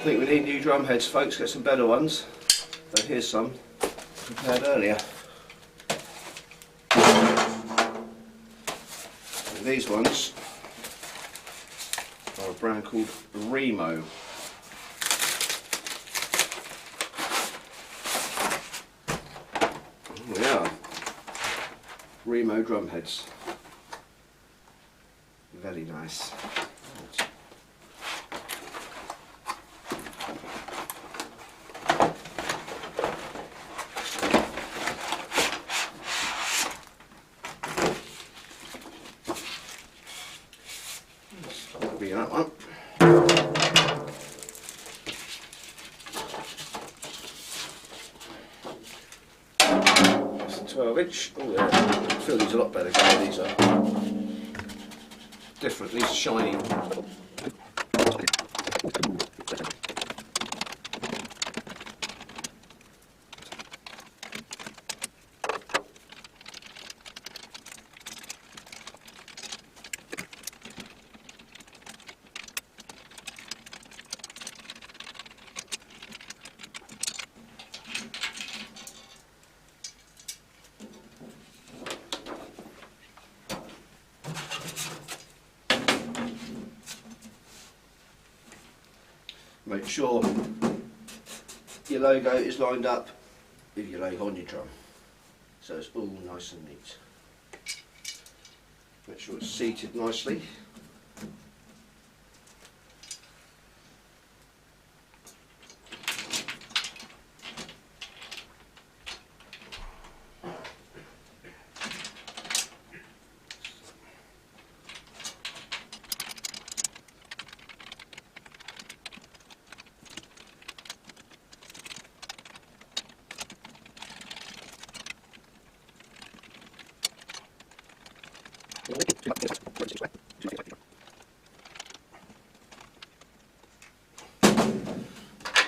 I think we need new drum heads, folks, get some better ones. So here's some prepared earlier. And these ones are a brand called Remo. Here we are. Remo drum heads. Very nice. That'll be that one. That's a 12-inch. Oh yeah, I feel these are a lot better because these are different. These are shiny. Make sure your logo is lined up with your logo on your drum, so it's all nice and neat. Make sure it's seated nicely.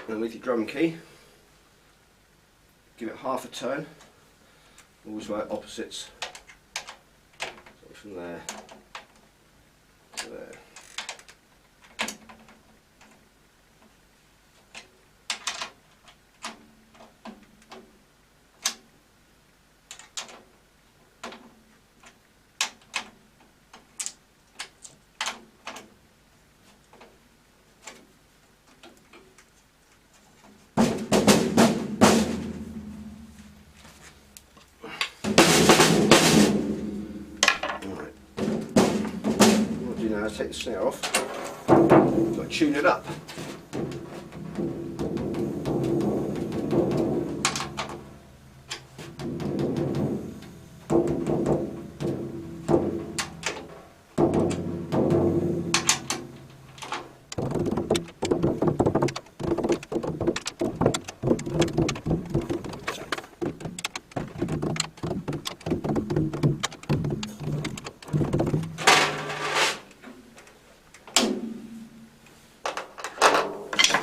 And with your drum key, give it half a turn, always work opposites, so from there to there. Now take the snare off, got to tune it up.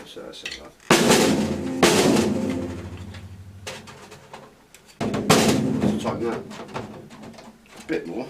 So that's it. Let's tighten that a bit more.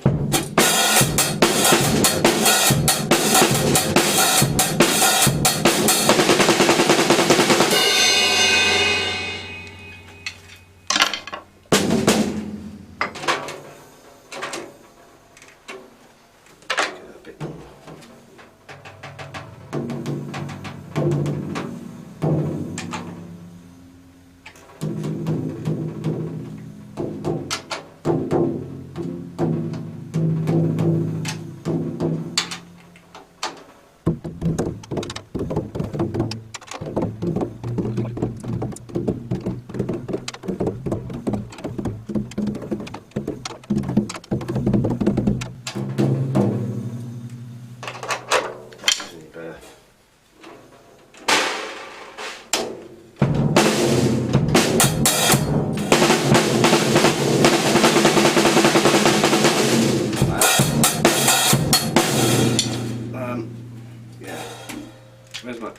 Where's my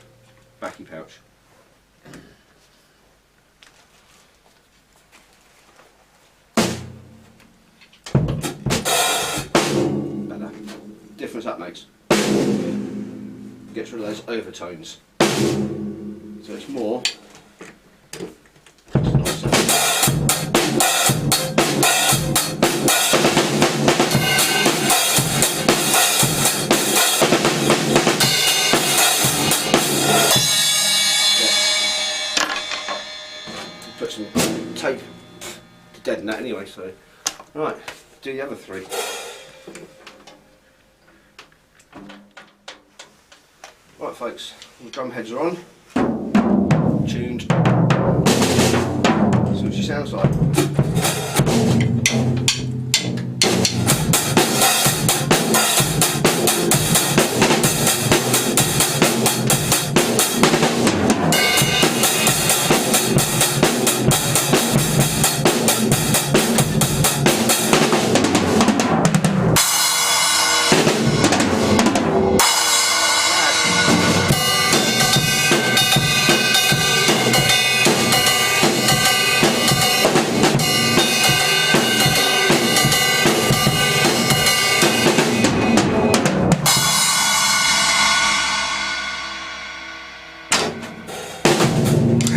backy pouch? Better. Difference that makes. Gets rid of those overtones. So it's more. It's nicer. Put some tape to deaden that anyway, so right, do the other three. Right folks, the drum heads are on, tuned, see what she sounds like.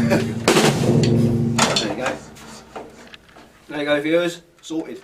There you go. There you go, viewers. Sorted.